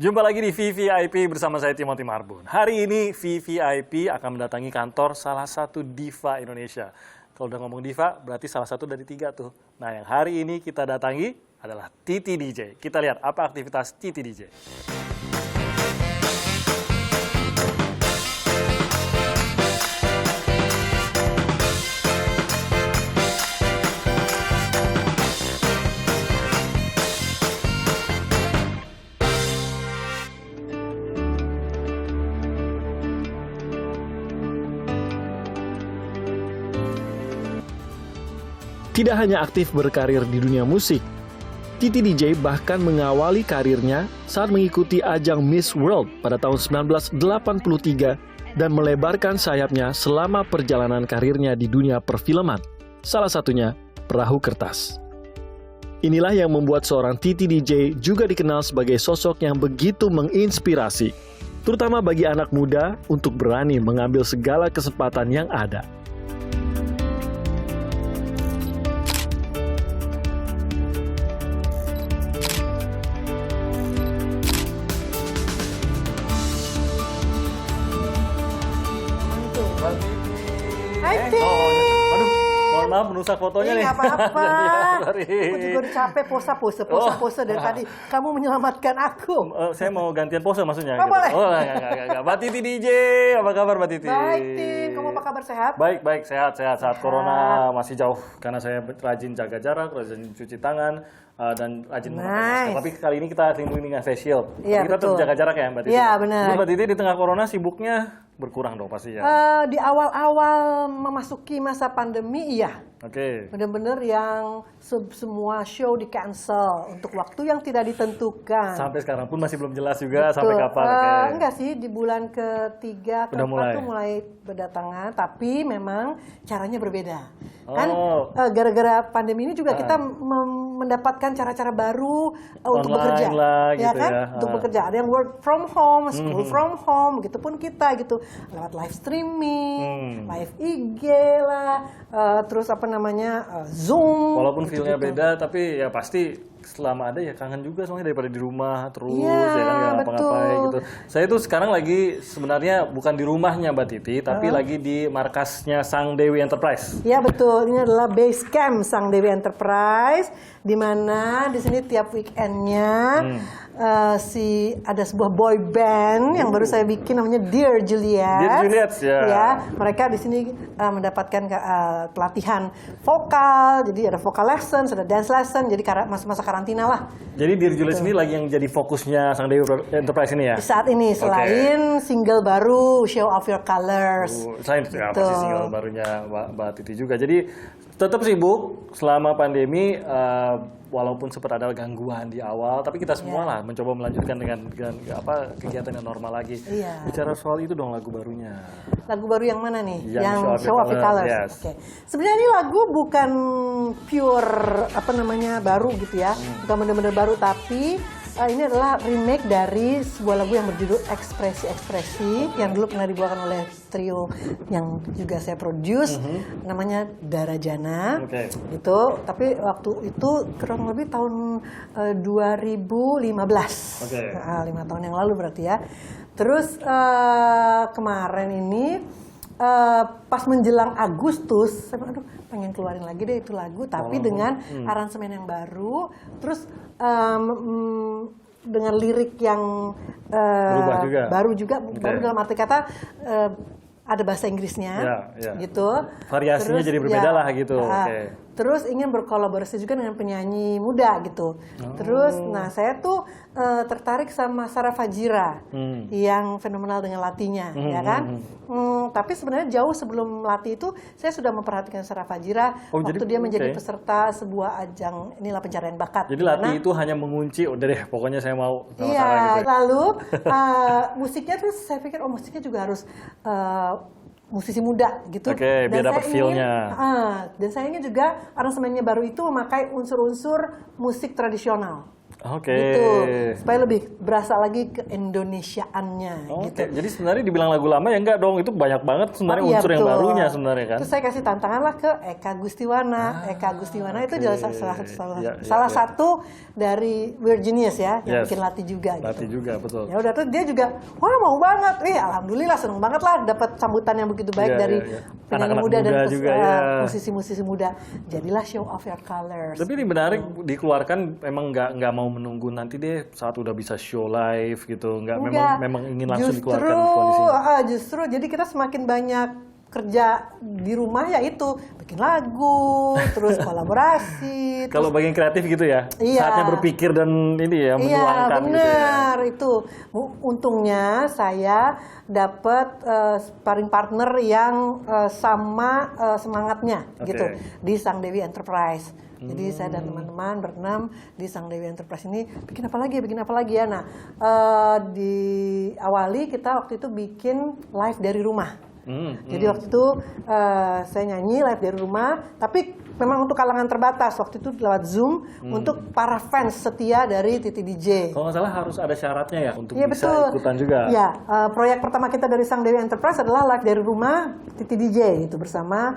Jumpa lagi di VVIP bersama saya Timothy Marbun. Hari ini VVIP akan mendatangi kantor salah satu diva Indonesia. Kalau udah ngomong diva, berarti salah satu dari 3 tuh. Nah, yang hari ini kita datangi adalah Titi DJ. Kita lihat apa aktivitas Titi DJ. Tidak hanya aktif berkarir di dunia musik, Titi DJ bahkan mengawali karirnya saat mengikuti ajang Miss World pada tahun 1983 dan melebarkan sayapnya selama perjalanan karirnya di dunia perfilman, salah satunya Perahu Kertas. Inilah yang membuat seorang Titi DJ juga dikenal sebagai sosok yang begitu menginspirasi, terutama bagi anak muda untuk berani mengambil segala kesempatan yang ada. Hai, Tim. Aduh, mohon maaf merusak fotonya nih. Nggak apa-apa. Sorry. Aku juga udah capek pose dari tadi. Kamu menyelamatkan aku. Saya mau gantian pose maksudnya. Oh, boleh. Oh, enggak. Mbak Titi DJ, apa kabar Mbak Titi? Baik, Tim. Kamu apa kabar, sehat? Baik, sehat. Saat corona masih jauh, karena saya rajin jaga jarak, rajin cuci tangan, dan rajin memakai masker. Tapi kali ini kita lindungi dengan face shield. Iya, Kita tetap jaga jarak ya Mbak Titi? Iya, benar. Jadi Mbak Titi di tengah corona sibuknya berkurang dong pasti ya? Di awal-awal memasuki masa pandemi, iya. Oke. Bener-bener yang semua show di cancel untuk waktu yang tidak ditentukan. Sampai sekarang pun masih belum jelas juga. Betul. Sampai kapan? Oke. Enggak sih, di bulan ketiga, Udah keempat tuh mulai berdatangan, tapi memang caranya berbeda. Kan Oh. gara-gara pandemi ini juga kita mendapatkan cara-cara baru untuk Online bekerja, lah, ya gitu kan? ya. Untuk bekerja. Ada yang work from home, school from home, begitupun kita gitu, lewat live streaming, live IG lah, terus apa namanya Zoom. Walaupun gitu-gitu. feel-nya beda, tapi ya pasti selama ada ya kangen juga soalnya daripada di rumah terus Iya, ya kan nggak ngapa-ngapain betul. gitu. Saya tuh sekarang lagi sebenarnya bukan di rumahnya Mbak Titi, tapi lagi di markasnya Sang Dewi Enterprise. Ya betul, ini adalah base camp Sang Dewi Enterprise, di mana di sini tiap weekendnya ada sebuah boy band yang baru saya bikin namanya Dear Juliet. Dear Juliet, ya. Mereka di sini mendapatkan pelatihan vokal, jadi ada vocal lessons, ada dance lesson, jadi masa-masa karantina lah. Jadi Dear Juliet sendiri lagi yang jadi fokusnya Sang Dewi Enterprise ini ya? Di saat ini, selain single baru Show of Your Colors. Selain ya, pasti single barunya Mbak Titi juga. Jadi tetap sibuk selama pandemi, walaupun sempat ada gangguan di awal, tapi kita semua lah mencoba melanjutkan dengan kegiatan yang normal lagi. Iya. Bicara soal itu dong lagu barunya. Lagu baru yang mana nih? Yang Show of Your Colors. Yes. Oke. Sebenarnya ini lagu bukan pure baru gitu ya. Bukan benar-benar baru, tapi ini adalah remake dari sebuah lagu yang berjudul Ekspresi-Ekspresi yang dulu pernah dibawakan oleh trio yang juga saya produce, namanya Darajana. Itu, tapi waktu itu kurang lebih tahun 2015. 5 tahun yang lalu berarti ya. Terus kemarin ini pas menjelang Agustus, saya bilang, aduh pengen keluarin lagi deh itu lagu, tapi dengan aransemen yang baru, terus dengan lirik yang baru juga, baru dalam arti kata ada bahasa Inggrisnya, gitu. Variasinya terus, jadi berbeda lah gitu. Terus ingin berkolaborasi juga dengan penyanyi muda gitu. Terus, nah saya tuh tertarik sama Sarah Fajira yang fenomenal dengan latinya, ya kan? Tapi sebenarnya jauh sebelum latih itu saya sudah memperhatikan Sarah Fajira waktu dia menjadi peserta sebuah ajang inilah pencarian bakat. Jadi latih itu hanya mengunci, udah deh pokoknya saya mau sama iya, Sarah gitu. Lalu musiknya terus saya pikir musiknya juga harus musisi muda gitu. Oke, biar dapat feel-nya. Dan saya ingin juga aransemennya baru itu memakai unsur-unsur musik tradisional. Oke. Gitu, supaya lebih berasa lagi ke Indonesiaannya Oke, gitu. jadi sebenarnya dibilang lagu lama ya enggak dong, itu banyak banget sebenarnya Iya, unsur yang betul. barunya sebenarnya kan. Terus saya kasih tantangan lah ke Eka Gustiwana. Eka Gustiwana itu oke. jelas salah Iya. satu dari Weird Genius ya, yang Yes. bikin Latih juga Latih gitu. juga, betul. Ya udah tuh dia juga, wah mau banget. Alhamdulillah seneng banget lah dapat sambutan yang begitu baik Iya, dari iya, iya. penyanyi Anak-anak muda dan muda juga, ya. musisi-musisi muda. Jadilah Show of Your Colors. Tapi ini menarik dikeluarkan memang nggak mau menunggu nanti deh saat udah bisa show live gitu, Enggak. memang ingin langsung Justru, dikeluarkan kondisinya. Justru jadi kita semakin banyak kerja di rumah ya itu bikin lagu, terus kolaborasi. Kalau bagian kreatif gitu ya, Iya. saatnya berpikir dan ini ya Iya menuangkan gitu ya. benar itu. Untungnya saya dapat sparring partner yang sama semangatnya Oke. gitu di Sang Dewi Enterprise. Jadi saya dan teman-teman berenam di Sang Dewi Enterprise ini bikin apa lagi ya. Nah diawali kita waktu itu bikin live dari rumah. Jadi waktu itu saya nyanyi live dari rumah, tapi memang untuk kalangan terbatas. Waktu itu lewat Zoom untuk para fans setia dari Titi DJ. Kalau nggak salah harus ada syaratnya ya untuk Iya bisa betul. ikutan juga. Ya, proyek pertama kita dari Sang Dewi Enterprise adalah live dari rumah Titi DJ itu bersama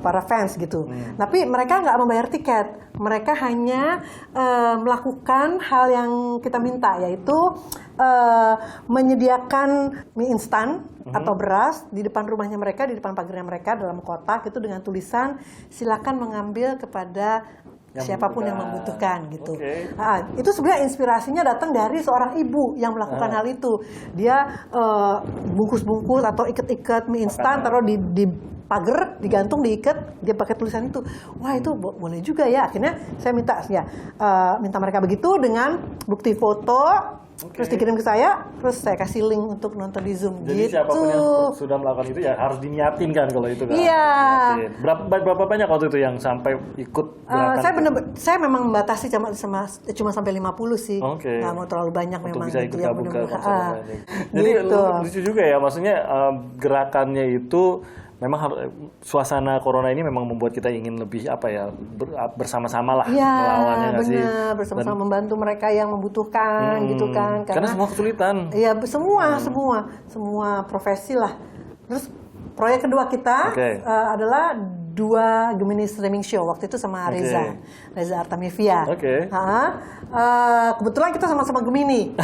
para fans gitu. Tapi mereka nggak membayar tiket, mereka hanya melakukan hal yang kita minta, yaitu menyediakan mie instan atau beras di depan rumahnya mereka, di depan pagarnya mereka dalam kotak itu dengan tulisan silakan mengambil kepada siapapun yang membutuhkan gitu. Oke. Nah, itu sebenarnya inspirasinya datang dari seorang ibu yang melakukan hal itu. Dia bungkus-bungkus atau ikat-ikat mie instan taruh di pagar, digantung, diikat, dia pakai tulisan itu. Wah itu boleh juga ya. Akhirnya saya minta mereka begitu dengan bukti foto. Terus dikirim ke saya, terus saya kasih link untuk nonton di Zoom. Jadi gitu. siapapun yang sudah melakukan itu ya harus diniatin kan kalau itu kan. Iya. Diniatin. Berapa banyak waktu itu yang sampai ikut gerakan? Saya memang membatasi cuma sampai 50 sih. Oke. Nggak mau terlalu banyak Untuk memang bisa ikut gitu ya, gabung ke bener-bener. konser lainnya. Jadi Gitu. lucu juga ya, maksudnya gerakannya itu memang suasana corona ini memang membuat kita ingin lebih bersama-sama lah melawannya nggak sih? Benar, bersama-sama membantu mereka yang membutuhkan gitu kan. Karena semua kesulitan. Iya, semua profesi lah. Terus proyek kedua kita adalah 2 Gemini Streaming Show waktu itu sama Reza Artamevia. Kebetulan kita sama-sama Gemini.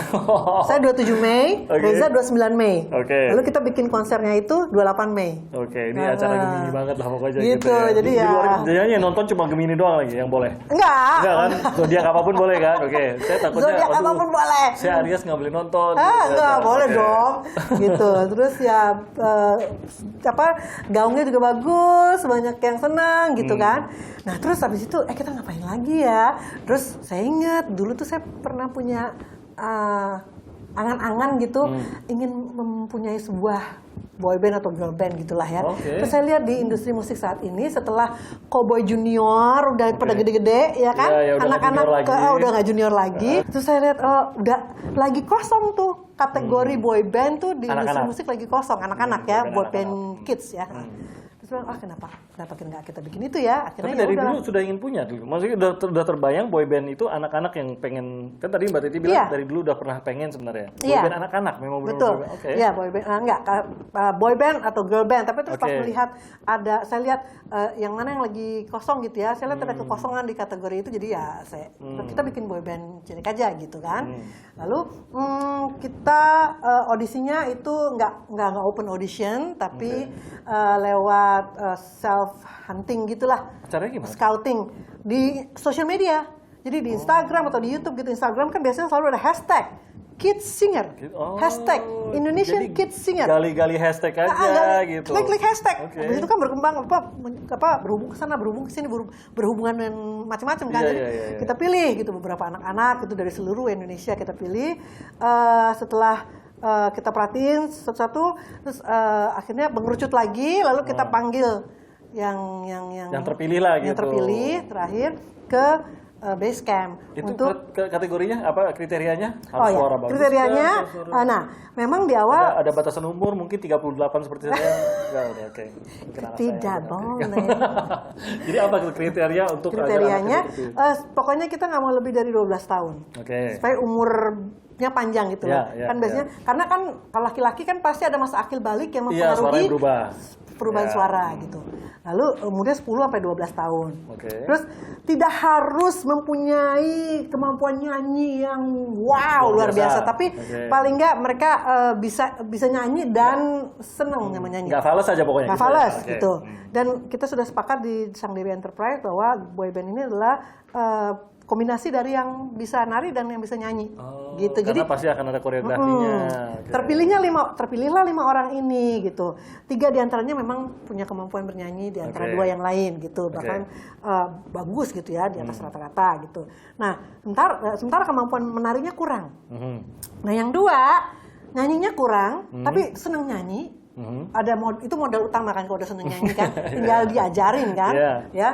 Saya 27 Mei, Reza 29 Mei. Lalu kita bikin konsernya itu 28 Mei. Ini acara Gemini banget lah pokoknya gitu ya. Jadi di ya. luar yang nonton cuma Gemini doang lagi yang boleh. Enggak kan? Zodiak apapun boleh kan? Saya takutnya Zodiak apapun boleh. Saya Aries nggak boleh nonton. Enggak, boleh dong. Gitu. Terus ya gaungnya juga bagus, banyak yang senang gitu kan. Nah, terus habis itu kita ngapain lagi ya? Terus saya ingat dulu tuh saya pernah punya angan-angan gitu, ingin mempunyai sebuah boy band atau girl band gitulah ya. Terus saya lihat di industri musik saat ini setelah Cowboy Junior udah pada gede-gede ya kan, anak-anak udah nggak junior lagi. Terus saya lihat udah lagi kosong tuh kategori boy band tuh di industri musik lagi kosong, anak-anak ya, boy band kids ya. Terus kenapa kita bikin itu ya? Akhirnya tapi dari dulu sudah ingin punya dulu. Maksudnya udah terbayang boy band itu anak-anak yang pengen, kan tadi Mbak Titi bilang dari dulu udah pernah pengen sebenarnya. Boy band anak-anak memang betul. Iya, boy band boy band atau girl band, tapi terus pas melihat saya lihat yang mana yang lagi kosong gitu ya. Saya lihat ada kekosongan di kategori itu, jadi ya kita bikin boy band cilik aja gitu kan. Lalu kita audisinya itu nggak open audition, tapi lewat self hunting gitulah. Caranya gimana? Scouting di social media. Jadi di Instagram atau di YouTube gitu. Instagram kan biasanya selalu ada hashtag Kids Singer, hashtag Indonesian Kids Singer. Gali-gali hashtag aja gitu. Klik hashtag. Habis itu kan berkembang berhubung ke sana, berhubung ke sini, berhubungan dengan macam-macam kan. Jadi kita pilih gitu beberapa anak-anak itu dari seluruh Indonesia kita pilih. Setelah kita perhatiin satu-satu, terus akhirnya mengerucut lagi, lalu kita panggil yang terpilih lah gitu. Yang terpilih terakhir ke base camp Itu untuk kategorinya apa, kriterianya? oh ya, Suara bagus kriterianya, kan, suara- nah memang di awal ada batasan umur mungkin 38 seperti saya. Enggak, udah oke. Mungkin anak saya, tidak oke. boleh. Jadi apa kriteria untuk agar Kriterianya, anak itu? pokoknya kita nggak mau lebih dari 12 tahun. Oke. Supaya umurnya panjang gitu Ya, loh. ya, Kan biasanya, karena kan kalau laki-laki kan pasti ada masa akil balik yang Iya, suaranya mempengaruhi berubah. perubahan Ya. suara gitu. Lalu umurnya 10 sampai 12 tahun. Oke. Terus tidak harus mempunyai kemampuan nyanyi yang luar biasa, tapi Oke. paling nggak mereka bisa nyanyi dan seneng sama nyanyi. Nggak fales aja pokoknya. Nggak gitu ya? fales Oke. gitu. Dan kita sudah sepakat di Sang Dewi Enterprise bahwa boyband ini adalah kombinasi dari yang bisa nari dan yang bisa nyanyi. Oh, gitu. karena Jadi pasti akan ada koreografinya. Oke. terpilihlah 5 orang ini gitu. 3 diantaranya memang punya kemampuan bernyanyi di antara Oke. 2 yang lain gitu. Oke. Bahkan bagus gitu ya di atas rata-rata gitu. Nah, sementara kemampuan menarinya kurang. Mhm. Nah, yang 2 nyanyinya kurang, tapi seneng nyanyi. Ada itu modal utama kan kalau udah seneng nyanyi kan, tinggal diajarin kan, Iya. ya.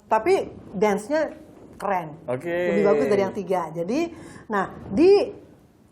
Tapi dance-nya keren, Oke. lebih bagus dari yang 3. Jadi, nah di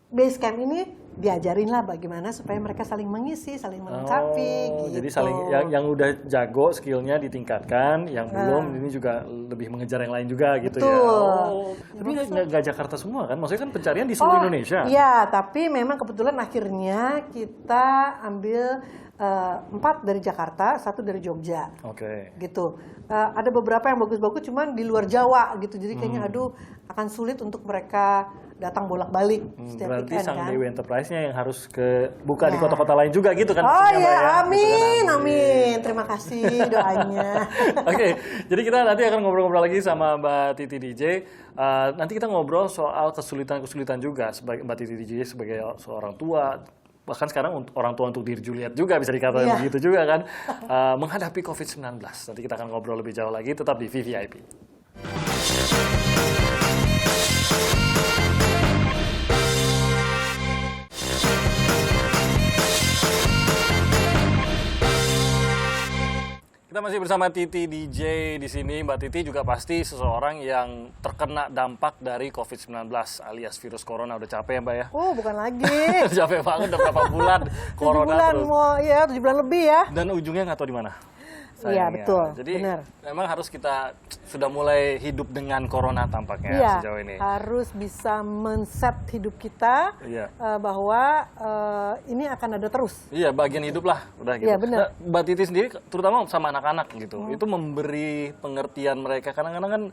base camp ini diajarin lah bagaimana supaya mereka saling mengisi, saling melengkapi. Gitu. Jadi saling yang udah jago skillnya ditingkatkan, yang belum ini juga lebih mengejar yang lain juga gitu ya. Betul. Tapi nggak Jakarta semua kan? Maksudnya kan pencarian di seluruh Indonesia. Iya, tapi memang kebetulan akhirnya kita ambil 4 dari Jakarta, 1 dari Jogja. Oke. Gitu. Ada beberapa yang bagus-bagus cuman di luar Jawa gitu. Jadi kayaknya aduh akan sulit untuk mereka datang bolak-balik setiap Berarti weekend Sang kan. Dewi Enterprise-nya yang harus buka di Ya. kota-kota lain juga gitu kan? Oh maksudnya, Mbak, iya, ya? amin, Gitu kan, amin. Terima kasih doanya. Oke, jadi kita nanti akan ngobrol-ngobrol lagi sama Mbak Titi DJ. Nanti kita ngobrol soal kesulitan-kesulitan juga sebagai Mbak Titi DJ sebagai seorang tua. Bahkan sekarang orang tua untuk diri Juliet juga bisa dikatakan Iya. begitu juga kan. Menghadapi COVID-19. Nanti kita akan ngobrol lebih jauh lagi, tetap di VVIP. Kita masih bersama Titi DJ di sini. Mbak Titi juga pasti seseorang yang terkena dampak dari COVID-19 alias virus corona. Udah capek ya, Mbak ya? Oh, bukan lagi. Capek banget, udah berapa bulan 7 corona bulan terus. mau, ya 7 bulan lebih ya. Dan ujungnya nggak tahu di mana. Iya, sayangnya. betul. Jadi Benar. memang harus kita sudah mulai hidup dengan corona tampaknya Iya, sejauh ini. harus bisa men-set hidup kita Iya. bahwa ini akan ada terus. Iya, bagian hidup lah, udah gitu. Iya, benar. Nah, Mbak Titi sendiri, terutama sama anak-anak gitu, itu memberi pengertian mereka. Kadang-kadang kan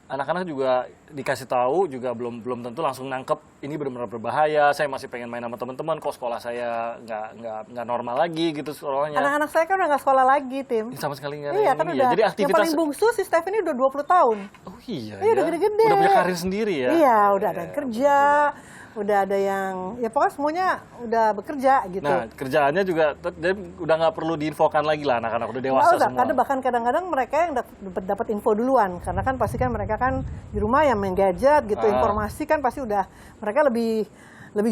anak-anak juga dikasih tahu juga belum tentu langsung nangkep ini benar-benar berbahaya. Saya masih pengen main sama teman-teman, kok sekolah saya nggak normal lagi gitu sekolahnya. Anak-anak saya kan udah nggak sekolah lagi, Tim. Sama sekali nggak ada Iya, yang kan ini udah. ya. Jadi Yang aktivitas. paling bungsu si Stephanie udah 20 tahun. Oh iya, Iya, udah gede-gede. Udah punya karir sendiri ya. Iya, udah ada yang kerja, udah ada yang, ya pokoknya semuanya udah bekerja gitu. Nah, kerjaannya juga jadi udah nggak perlu diinfokan lagi lah, anak-anak udah Nggak dewasa usah, semua. karena bahkan kadang-kadang mereka yang dapat info duluan, karena kan pasti kan mereka kan di rumah yang main gadget gitu, informasi kan pasti udah mereka lebih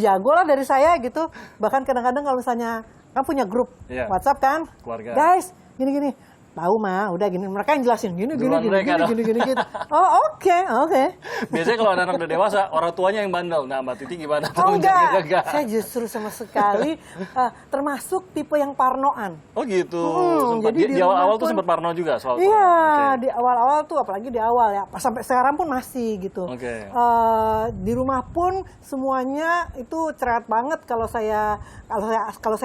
jago lah dari saya gitu. Bahkan kadang-kadang kalau misalnya kan punya grup Iya. WhatsApp kan, Keluarga. guys gini-gini, tahu mah udah gini, mereka yang jelasin gini. Duluan mereka dah. Gini. Oh oke. Biasanya kalau anak-anak udah dewasa, orang tuanya yang bandel. Nah, Mbak Titi gimana? Oh Tuh, menjaga enggak, saya justru sama sekali termasuk tipe yang parnoan. Oh gitu. jadi Di di rumah awal-awal tuh pun- sempat parno juga soal Iya, corona. Oke. di awal-awal tuh, apalagi di awal ya, sampai sekarang pun masih gitu. Oke. Di rumah pun semuanya itu cerewet banget kalau saya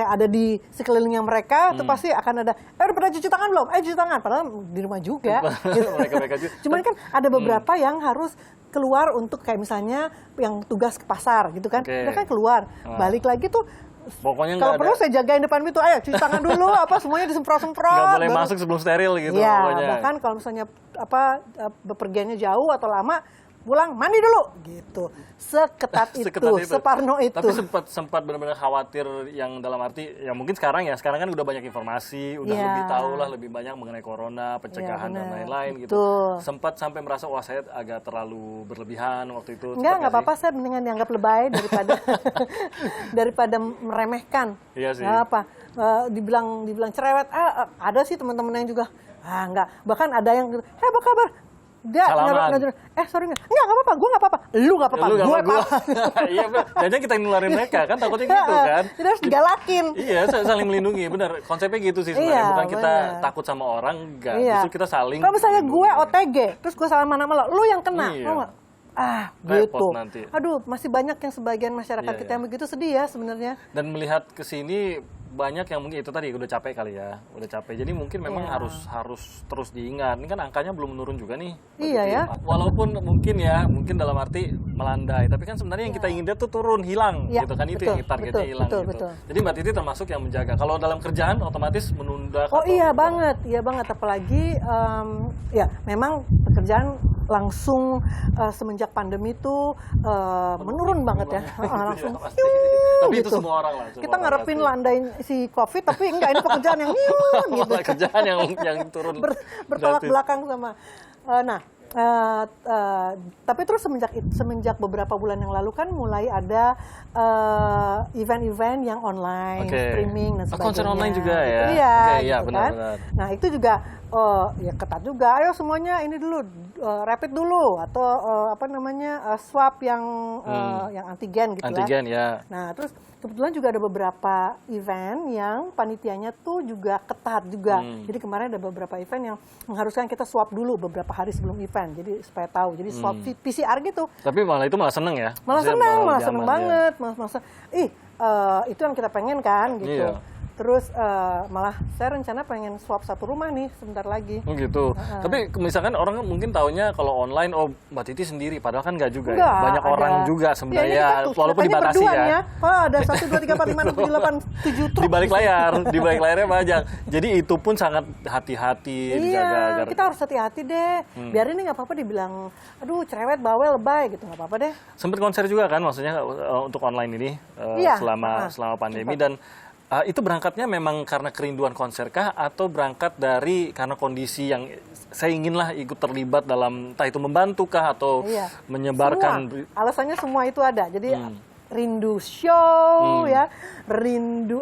ada di sekelilingnya mereka, tuh pasti akan ada, udah pernah cuci tangan belum? Cuci tangan, padahal di rumah juga. Mereka juga. Cuman kan ada beberapa yang harus keluar untuk kayak misalnya yang tugas ke pasar gitu kan, Oke. mereka keluar, balik lagi tuh. Pokoknya Kalau nggak perlu ada, saya jagain depan pintu, ayo cuci tangan dulu, semuanya disemprot-semprot. nggak boleh baru- masuk sebelum steril gitu Iya, pokoknya. bahkan kalau misalnya bepergiannya jauh atau lama, pulang mandi dulu gitu. Seketat itu, separno itu. Tapi sempat benar-benar khawatir yang dalam arti ya mungkin sekarang kan udah banyak informasi, udah Iya. lebih tahu lah lebih banyak mengenai corona, pencegahan dan benar. lain-lain gitu. Betul. Sempat sampai merasa wah saya agak terlalu berlebihan waktu itu. Nggak apa-apa, saya mendingan dianggap lebay daripada meremehkan. Iya sih. Nggak apa, dibilang cerewet. Ada sih teman-teman yang juga, enggak. Bahkan ada yang, apa kabar? Dia Salaman. sorry enggak apa-apa, gue nggak apa-apa, lu nggak apa-apa, Lu nggak gue apa-apa, apa. Iya, jangan kita yang nularin mereka kan, takutnya gitu kan. Jadi harus digalakin. Iya, saling melindungi, benar. Konsepnya gitu sih sebenarnya. Iya, Bukan kita benar. takut sama orang, enggak. Iya. Justru kita saling. Kalau misalnya gue melindungi. OTG, terus gue salaman sama lo, lu yang kena, Iya. tau nggak? Repot Gitu. nanti. Aduh, masih banyak yang sebagian masyarakat Iya, kita iya. yang begitu sedih ya sebenarnya. Dan melihat ke sini banyak yang mungkin itu tadi udah capek kali ya, udah capek. Jadi mungkin memang Iya. harus terus diingat. Ini kan angkanya belum menurun juga nih. Iya ya. Walaupun mungkin dalam arti melandai, tapi kan sebenarnya yang kita ingin dia tuh turun, hilang Iya, gitu kan, itu betul, yang targetnya betul, hilang betul, gitu. betul. Jadi Mbak Titi termasuk yang menjaga. Kalau dalam kerjaan otomatis menunda. Oh iya banget, apalagi ya memang pekerjaan langsung semenjak pandemi itu menurun banget ya. Langsung. Iya, pasti. "Yuh," Tapi itu gitu. semua orang lah. semua Kita orang ngarepin pasti. landain si COVID, tapi enggak, ini pekerjaan yang gitu. Malah kerjaan yang turun. Bertolak gratis. belakang sama. Tapi terus semenjak beberapa bulan yang lalu kan mulai ada event-event yang online, Oke. streaming dan sebagainya. Konser online juga ya? Iya, Oke, iya, gitu benar, kan. benar. Nah itu juga ya ketat juga. Ayo semuanya ini dulu, rapid dulu atau swab yang antigen gitu Antigen ya. Nah, terus kebetulan juga ada beberapa event yang panitianya tuh juga ketat juga. Jadi kemarin ada beberapa event yang mengharuskan kita swab dulu beberapa hari sebelum event. Jadi supaya tahu. Jadi swab PCR gitu. Tapi malah seneng ya? Malah Maksudnya senang lebih aman, banget. Itu yang kita pengen kan gitu. Iya. Terus malah saya rencana pengen swab satu rumah nih sebentar lagi. Oh gitu. Tapi misalkan orang mungkin taunya kalau online, oh Mbak Titi sendiri, padahal kan nggak juga Enggak, ya. Banyak ada. orang juga Ya, ini sebenarnya, kita tuh, walaupun katanya dibatasi berduaan ya. Ada 1, 2, 3, 4, 5, 6, 7, 8, 7 truk. Di balik layarnya banyak. Jadi itu pun sangat hati-hati dijaga Iya, agar kita harus hati-hati deh. Biarin ini nggak apa-apa dibilang, aduh cerewet, bawel, lebay gitu, nggak apa-apa deh. sempet konser juga kan, maksudnya untuk online ini Iya. selama pandemi. Dan itu berangkatnya memang karena kerinduan konser kah, atau berangkat dari karena kondisi yang saya inginlah ikut terlibat dalam entah itu membantu kah atau Iya. menyebarkan Semua. Alasannya semua itu ada. Jadi rindu show ya, rindu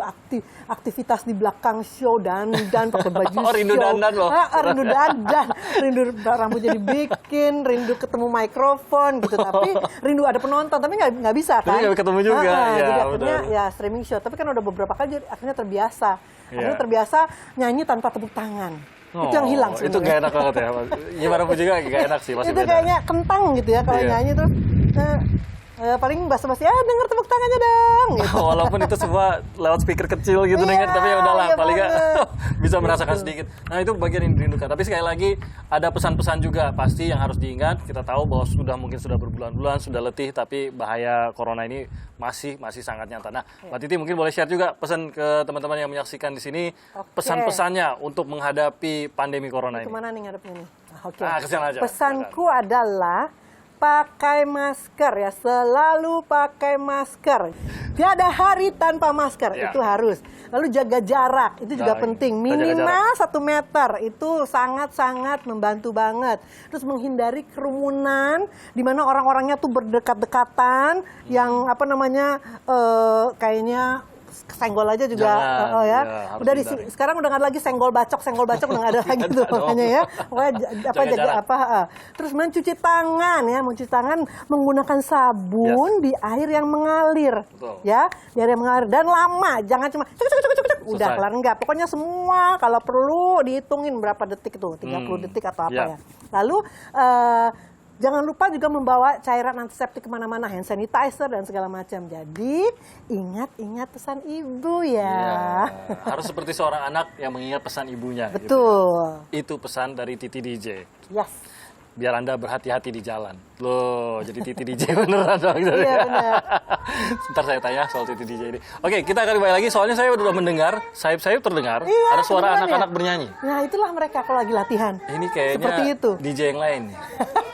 aktivitas di belakang show dan pakai baju Oh, rindu show. dandan loh. Rindu dandan, rindu rambut jadi bikin, rindu ketemu mikrofon gitu. Tapi rindu ada penonton, tapi nggak bisa kan? Tapi nggak ketemu juga, ya, jadi akhirnya benar. ya streaming show. Tapi kan udah beberapa kali jadi akhirnya terbiasa. Akhirnya Iya. terbiasa nyanyi tanpa tepuk tangan. Itu yang hilang Itu sebenarnya. gak enak banget ya. Gimana pun juga gak enak sih, pasti Itu beda. kayaknya kentang gitu ya kalau Iya. nyanyi terus paling basa-basi denger tepuk tangannya dong gitu. Walaupun itu semua lewat speaker kecil gitu Iya, denger, tapi ya udahlah, iya paling nggak banget. bisa merasakan sedikit. Nah itu bagian yang dirindukan. Tapi sekali lagi ada pesan-pesan juga pasti yang harus diingat. Kita tahu bahwa mungkin sudah berbulan-bulan, sudah letih, tapi bahaya corona ini masih sangat nyata. Nah, Mbak Titi mungkin boleh share juga pesan ke teman-teman yang menyaksikan di sini, Oke. pesan-pesannya untuk menghadapi pandemi corona ini. Kemana nih ngadepnya nih? Oke. Kesana aja. Pesanku adalah pakai masker ya, selalu pakai masker. Tiada hari tanpa masker, Ya. itu harus. Lalu jaga jarak, itu juga Nah, penting. kita jaga Minimal 1 meter, itu sangat-sangat membantu banget. Terus menghindari kerumunan, di mana orang-orangnya tuh berdekat-dekatan, yang kayaknya senggol aja juga. Jangan, ya, harus Udah hindari. sekarang udah nggak lagi senggol bacok udah nggak ada lagi tuh ada dong. makanya ya. Pokoknya Jaga jarak. Terus mencuci tangan menggunakan sabun di air yang mengalir. Betul. Ya, di air yang mengalir dan lama, jangan cuma cek udah Selesai. kelar, enggak. Pokoknya semua kalau perlu dihitungin berapa detik tuh, 30 detik atau apa Ya. ya. Lalu jangan lupa juga membawa cairan antiseptik kemana-mana, hand sanitizer dan segala macam. Jadi ingat pesan ibu ya. Ya, harus seperti seorang anak yang mengingat pesan ibunya. gitu. Betul. Itu pesan dari Titi DJ. Yes. Biar Anda berhati-hati di jalan. Loh, jadi Titi DJ beneran dong. Iya, benar. Ntar saya tanya soal Titi DJ ini. Oke, kita akan kembali lagi. Soalnya saya udah mendengar, sayup-sayup terdengar, Iya, ada suara kedengeran anak-anak ya? bernyanyi. Nah, itulah mereka kalau lagi latihan. Ini kayaknya Seperti itu. DJ yang lain.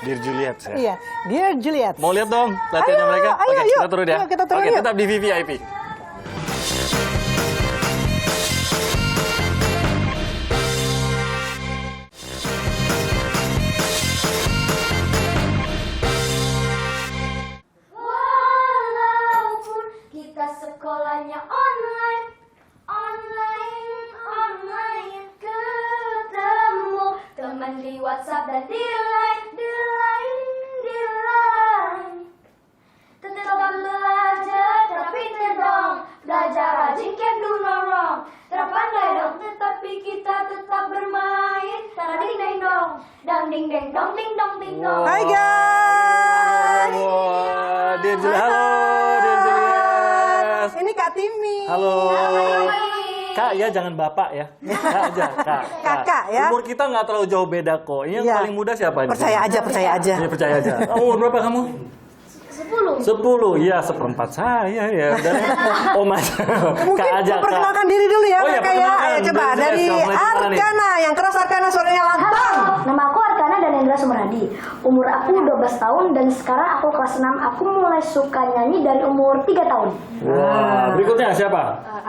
Dear Juliet. Ya. Iya, Dear Juliet. Mau lihat dong latihannya Ayo, mereka? ayo, Oke, yuk. kita turun ya. Ayo, kita turun Oke, yuk. tetap di VVIP. Walaupun kita sekolahnya online, ketemu teman di WhatsApp dan di Line, ding dong ding dong ding dong. Hai guys. Wah, Dear Juliet. Halo, Dear Juliet. Ini Kak Timi. Halo. Kak ya, jangan bapak ya. Kak aja, Kak. Kakak ya. Umur kita nggak terlalu jauh beda kok. Ini yang Iya. paling muda siapa ini? Percaya aja. Iya, percaya aja. Umur berapa kamu? 10, iya seperempat saya ya. Dan Om aja. Mungkin Kak aja, Kak. perkenalkan diri dulu ya Oh iya, mereka ya. perkenalkan. Ayo coba Dear Juliet, dari Assalamualaikum, gimana nih? Arkana, yang keras Arkana suaranya lantang. Nama aku Arkana dan Indra Sumerhadi. Umur aku 12 tahun dan sekarang aku kelas 6. Aku mulai suka nyanyi dari umur 3 tahun. Wah, berikutnya siapa?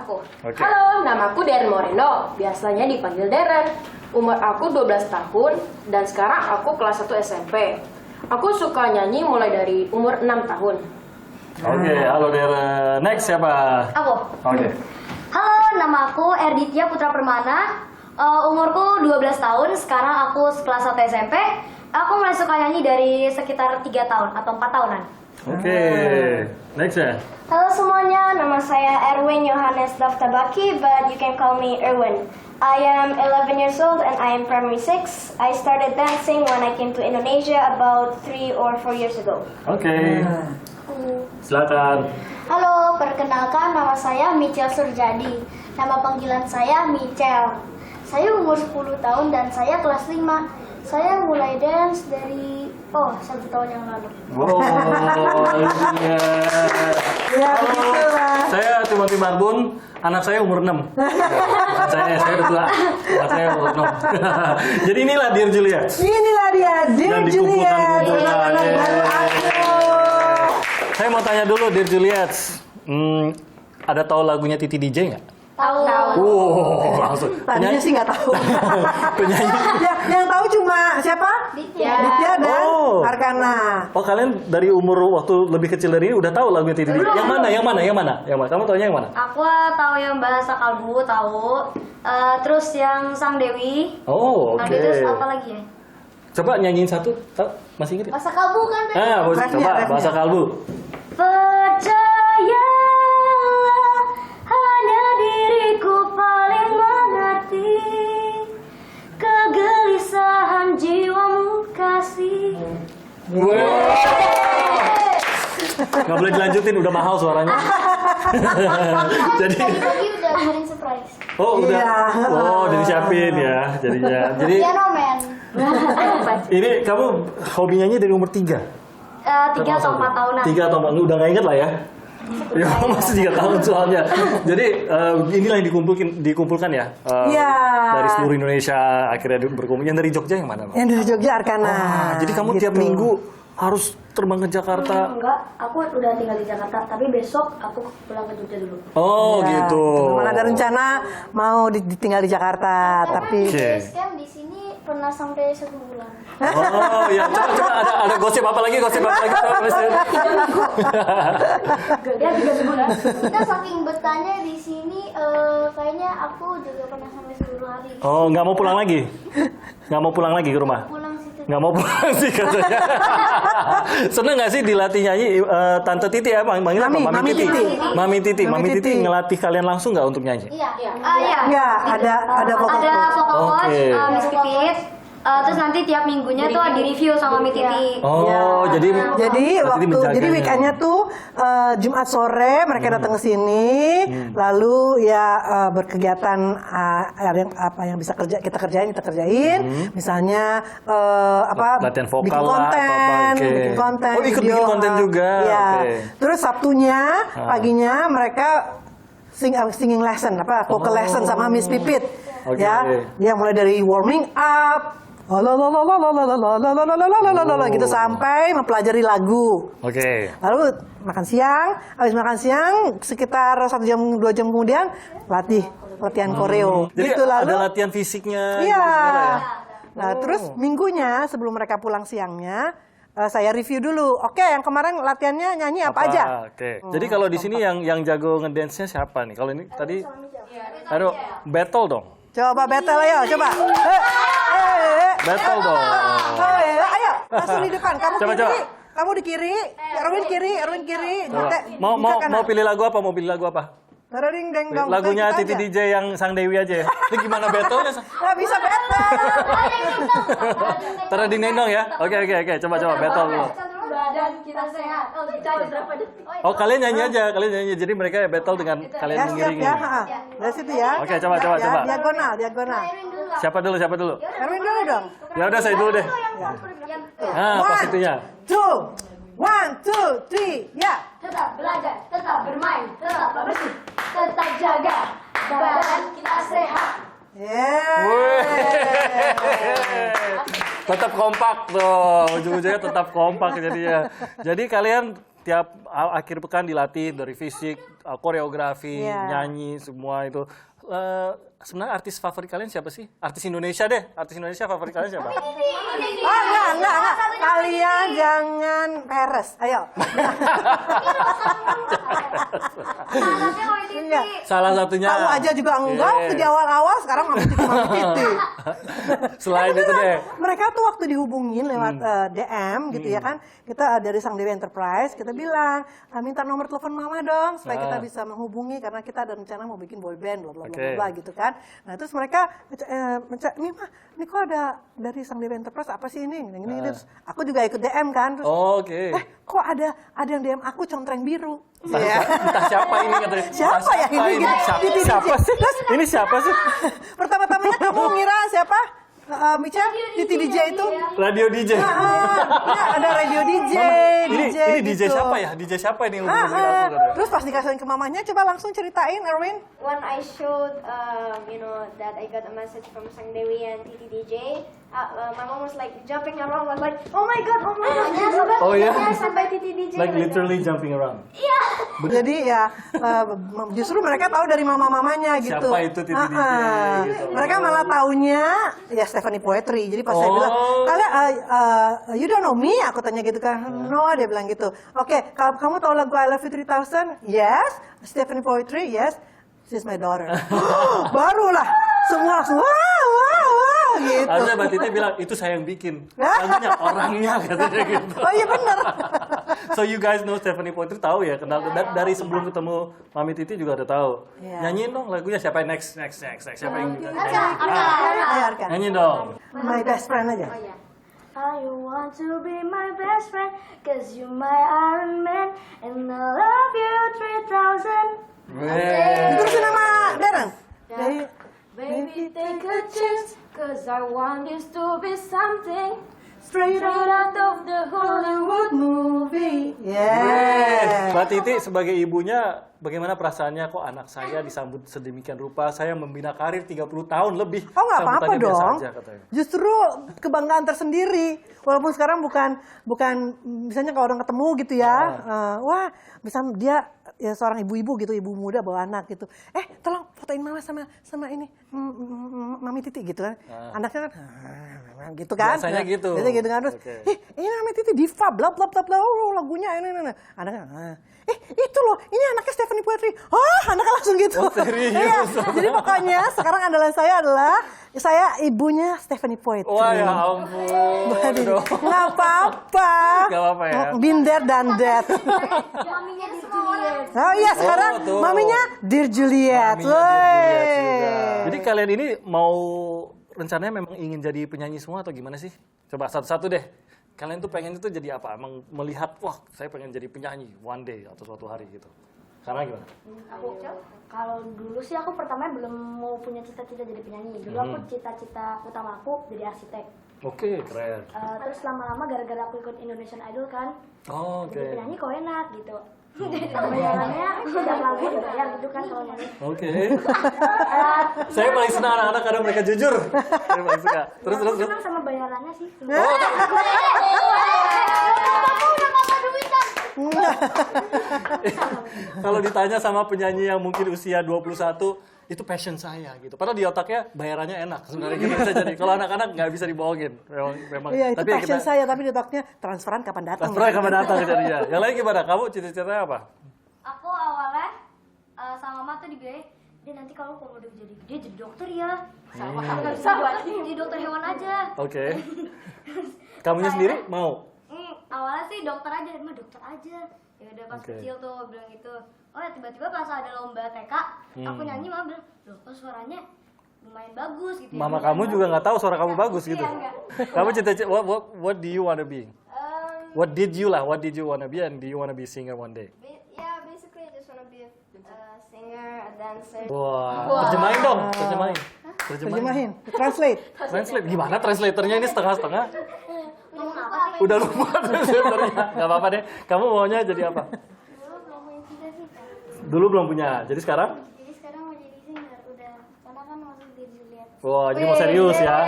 Aku. Oke. Halo, namaku Darren Moreno. Biasanya dipanggil Darren. Umur aku 12 tahun dan sekarang aku kelas 1 SMP. Aku suka nyanyi mulai dari umur 6 tahun. Oke, halo Dera. Next siapa? Aku. Oke. Halo, nama aku Erditya Putra Permana. Umurku 12 tahun, sekarang aku kelas 1 SMP. Aku mulai suka nyanyi dari sekitar 3 tahun atau 4 tahunan. Oke. Next ya. Halo semuanya, nama saya Erwin Yohanes Daftabaki, but you can call me Erwin. I am 11 years old and I am primary 6. I started dancing when I came to Indonesia about 3 or 4 years ago. Oke. Silakan. Halo, perkenalkan nama saya Michel Surjadi. Nama panggilan saya Michel. Saya umur 10 tahun dan saya kelas 5. Saya mulai dance dari 1 tahun yang lalu. Wow, iya. Ya begitulah. Saya Timothy Marbun, anak saya umur 6. Bukan saya udah tua. Anak saya umur 6. Jadi inilah Dear Juliet. Inilah dia, Dear Yang Juliet. dikumpulkan-kumpulkan. Anak-anak baru aku. Saya mau tanya dulu Dear Juliet. Ada tahu lagunya Titi DJ nggak? Tahu. Langsung. Tadinya sih nggak tahu. Penyanyi. yang tahu cuma siapa? Ditya. Ditya dan Oh. Arkana. Oh, kalian dari umur waktu lebih kecil dari ini udah tahu lagunya Titi DJ? Yang mana? Kamu taunya yang mana? Aku tahu yang bahasa kalbu, tahu. Terus yang Sang Dewi. Oh, oke. Terus apa lagi ya? Coba nyanyiin satu, tahu? Masih ingat? Bahasa kalbu kan? Refnya. Bahasa kalbu. Percayalah, hanya diriku paling mengerti kegelisahan jiwamu kasih. Nggak boleh dilanjutin, udah mahal suaranya. Jadi, Tadi udah bikin surprise. oh udah, Iya. udah disiapin ya, jadinya. Jadi Piano Man. ini kamu hobi nyanyi dari umur 3? 3 atau 4 tahunan. 3 atau 4, udah nggak inget lah ya. Ya masih 3 tahun soalnya. Jadi inilah yang dikumpulkan ya. Iya. Dari seluruh Indonesia akhirnya berkumpul. Yang dari Jogja yang mana, Bang? Yang dari Jogja Arkana. Jadi kamu tiap Gitu. minggu harus terbang ke Jakarta. Enggak, aku udah tinggal di Jakarta, tapi besok aku pulang ke Jogja dulu. Oh Ya, gitu. Memang ada rencana mau ditinggal di Jakarta, tapi Oke. Camp di sini pernah sampai 1 bulan. Oh ya, coba ada gosip apa lagi? Coba, Mister. Ya 3 bulan. Kita saking betahnya di sini, kayaknya aku juga pernah sampai 10 hari. Oh, nggak mau pulang lagi? Nggak mau pulang lagi ke rumah? Pulang situ. Nggak mau pulang sih katanya. Seneng nggak sih dilatih nyanyi Tante Titi ya? Manggil apa? Mami Titi. Mami Titi. Mami Mami Titi Titi. ngelatih kalian langsung nggak untuk nyanyi? Iya. Iya. enggak ada vokal Ada coach. vokal coach, Oke. Miss Pipit. Terus nanti tiap minggunya tuh di review sama Mami Titi. Oh, Ya. jadi Jadi Titi menjaganya. jadi weekendnya tuh Jumat sore mereka datang ke sini, lalu ya berkegiatan ada yang bisa kita kerjain. Misalnya Latihan vokal bikin lah, konten, atau apa, oke. bikin konten. Oh, ikut bikin konten juga, Ya. oke. Terus Sabtunya paginya mereka singing lesson, vocal lesson sama Miss Pipit. Oke. Ya, dia mulai dari warming up, gitu sampai mempelajari lagu. Oke. Lalu makan siang, habis makan siang sekitar 1 jam 2 jam kemudian latihan koreo. Jadi Gitu, lalu ada latihan fisiknya. iya. gitu segala ya? Nah, terus minggunya sebelum mereka pulang siangnya saya review dulu. Oke, yang kemarin latihannya nyanyi apa aja? Oke. Jadi kalau di sini yang jago ngedance-nya siapa nih? Kalau ini tadi aduh, battle dong. Coba battle ayo, coba. Battle dong. Ayo, langsung di depan. Kamu Coba, kiri, coba. kamu di kiri. Erwin kiri. Coba. Tete, Mau Dika kanan. pilih lagu apa? Mau pilih lagu apa? Terading deng dong. Lagunya Kita Titi aja. DJ yang Sang Dewi aja ya. Itu gimana battle-nya? Nggak bisa battle. Terading deng dong ya. Oke, coba battle dulu. Badan kita sehat. Oh, kita berapa detik? Oh, kalian nyanyi aja, Jadi mereka battle dengan kalian Ya siap mengiringi. ya. Dari situ ya. Oke, coba. Ya, diagonal. Siapa dulu? Erwin dulu dong. Ya udah saya dulu deh. Nah, pas itunya. 1, 2, 3, ya. Tetap belajar, tetap bermain, tetap bersih, tetap jaga badan kita sehat. Tetap kompak tuh, ujung-ujungnya tetap kompak jadinya. Jadi kalian tiap akhir pekan dilatih dari fisik, koreografi, Iya. nyanyi, semua itu. Sebenarnya artis favorit kalian siapa sih? Artis Indonesia deh. Artis Indonesia favorit kalian siapa? Enggak. Kalian jangan peres. Ayo. Enggak. Salah satunya. Tahu aja juga enggak waktu di awal-awal, sekarang Mami Titi. Selain itu deh. Mereka tuh waktu dihubungin lewat DM gitu ya kan, kita dari Sang Dewi Enterprise, kita bilang, minta nomor telepon mama dong, supaya kita bisa menghubungi, karena kita ada rencana mau bikin boy band, bla bla bla bla gitu kan. Nah terus mereka, nih mah, ini kok ada dari Sang Dewi Enterprise, apa sih ini? Terus aku juga ikut DM kan, terus kok ada yang DM aku contreng biru. Entah siapa ini katanya. Siapa ya ini? Siapa sih? Ini siapa sih? Pertama-tamanya kamu ngira siapa? Micha, Titi DJ itu? Radio DJ. Ada radio DJ. Ini DJ gitu. siapa ya? DJ siapa ini yang hubungin aku? Katanya? Terus pas dikasihin ke mamanya, coba langsung ceritain, Erwin. When I showed, that I got a message from Sang Dewi and Titi DJ, my mom was like jumping around, was like, oh my god, Oh, yeah? sampai Titi DJ. Like literally jumping around. Jadi ya, justru mereka tahu dari mama-mamanya gitu. Siapa itu Titi DJ? Gitu. Mereka malah taunya ya Stephanie Poetry. Jadi pas saya bilang, kalian you don't know me? Aku tanya gitu kan. No, dia bilang gitu. Oke, kamu tahu lagu I Love You 3000? Yes. Stephanie Poetry? Yes. She's my daughter. Barulah semua langsung wah gitu. Harusnya Mbak Titi bilang, itu saya yang bikin. Lagunya orangnya katanya gitu. Oh iya bener. So you guys know Stephanie Poetry, tahu ya? Kenal dari sebelum ketemu Mami Titi juga udah tahu. Iya. Nyanyiin dong lagunya siapa yang next. Siapa yang nyanyi? Ayo, Arkan. Nyanyi dong. My best friend aja. I want to be my best friend, cause you're my Iron Man, and I love you 3000. Diterusin sama Darren. Baby, take a chance, cause I want this to be something Straight out of the Hollywood movie. Yeah. Mbak Titi sebagai ibunya, bagaimana perasaannya kok anak saya disambut sedemikian rupa? Saya membina karir 30 tahun lebih. Oh nggak apa-apa Sambutannya biasa dong. aja, katanya. Justru kebanggaan tersendiri. Walaupun sekarang bukan misalnya kalau orang ketemu gitu ya, wah bisa dia ya seorang ibu-ibu gitu, ibu muda bawa anak gitu. Tolong fotoin mama sama ini Mami Titi gitu kan. Anaknya kan gitu kan. Biasanya gitu. Biasanya gitu kan terus. Ini Mami Titi diva bla bla bla bla. Lagunya ini. Anaknya itu loh, ini anaknya Stephanie Poetry. Anaknya langsung gitu. Oh, serius? Iya. Jadi pokoknya sekarang andalan saya adalah saya ibunya Stephanie Poetry. Wah ya ampun. Nggak apa-apa. Nggak apa-apa ya. Been there done that. Maminya di Juliet. Oh iya sekarang tuh. maminya Dear Juliet. Maminya Dear Juliet juga. Woi. Jadi kalian ini mau rencananya memang ingin jadi penyanyi semua atau gimana sih? Coba satu-satu deh. Kalian tuh pengen itu jadi apa? Emang melihat, wah saya pengen jadi penyanyi one day atau suatu hari gitu. Karena gimana? Kalau dulu sih aku pertamanya belum mau punya cita-cita jadi penyanyi. Dulu aku cita-cita utama aku jadi arsitek. Oke, keren. Terus lama-lama gara-gara aku ikut Indonesian Idol kan, Oh, oke. jadi penyanyi kok enak gitu. Bayarannya udah langsung dibayar gitu kan kalau nyanyi. Oke. Saya paling senang anak-anak karena mereka jujur. Saya paling suka. Terus. Aku senang sama bayarannya sih. Kalau ditanya sama penyanyi yang mungkin usia 21, itu passion saya gitu. Padahal di otaknya bayarannya enak sebenarnya gitu bisa jadi. Kalau anak-anak nggak bisa dibohongin. Memang. Iya itu Tapi ya passion saya, tapi di otaknya transferan kapan datang. Transfer kapan datang jadinya. Yang lain gimana? Kamu cita-citanya apa? Aku awalnya sama mama tuh dibilang, dia nanti kalau udah jadi gede jadi dokter ya. Sama jadi dokter hewan aja. Oke. Kamunya sendiri mau? Awalnya sih dokter aja, mah dokter aja. Ya udah pas Oke. kecil tuh bilang gitu. Oh ya tiba-tiba pas ada lomba TK, aku nyanyi mama bilang, loh kok suaranya lumayan bagus gitu. ya." Mama Lumayan kamu juga nggak tahu suara kamu Enggak, bagus gitu. iya, enggak. Kamu cita-cita what do you wanna be? What did you wanna be and do you wanna be singer one day? Yeah, basically I just want to be a singer, a dancer. Wah, terjemahin dong, terjemahin. Terjemahin, translate. Translate gimana translatornya ini setengah-setengah? Ngomong apa? Udah lupa translatornya. Gak apa-apa deh. Kamu maunya jadi apa? Dulu belum punya cita-cita. Dulu belum punya. Jadi sekarang? Jadi sekarang mau jadi singer udah. Karena kan masuk di Juliet. Wah, ini mau serius ya.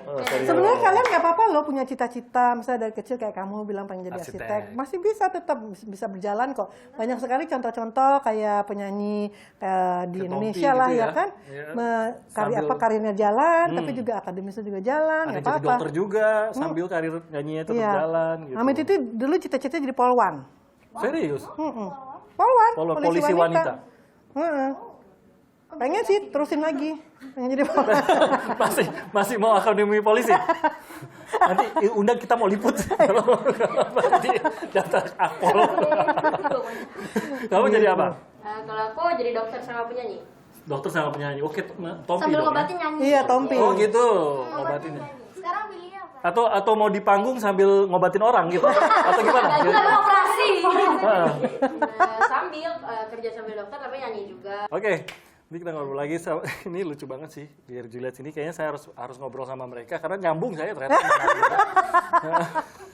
Oh, serius. Sebenarnya kalian nggak apa-apa loh punya cita-cita, misalnya dari kecil kayak kamu bilang pengen jadi Arsitek. arsitek, masih bisa tetap bisa berjalan kok. Banyak sekali contoh-contoh kayak penyanyi di Ketompi Indonesia gitu lah ya. ya kan, Iya. karya karirnya jalan, tapi juga akademisnya juga jalan, Ada nggak jadi apa-apa. dokter juga sambil karir nyanyinya tetap Iya. jalan gitu. Amit itu dulu cita-cita jadi polwan. Serius? Polwan, Polisi wanita. Heeh. Pengen sih terusin lagi, pengen jadi polwan. masih mau akademi polisi. Nanti undang kita mau liput. Nanti daftar akpol. Kamu jadi apa? Kalau aku jadi dokter sama penyanyi. Dokter sama penyanyi. Oke, Tompi Sambil dong. ngobatin nyanyi. Iya, Tompi. Oh gitu, ngobatin. Sekarang pilihnya apa? Atau mau di panggung sambil ngobatin orang gitu? Atau gimana? Operasi. Ah. Sambil kerja sambil dokter tapi nyanyi juga. Oke, ini kita ngobrol lagi. Ini lucu banget sih, Dear Juliet ini. Kayaknya saya harus ngobrol sama mereka karena nyambung saya ternyata.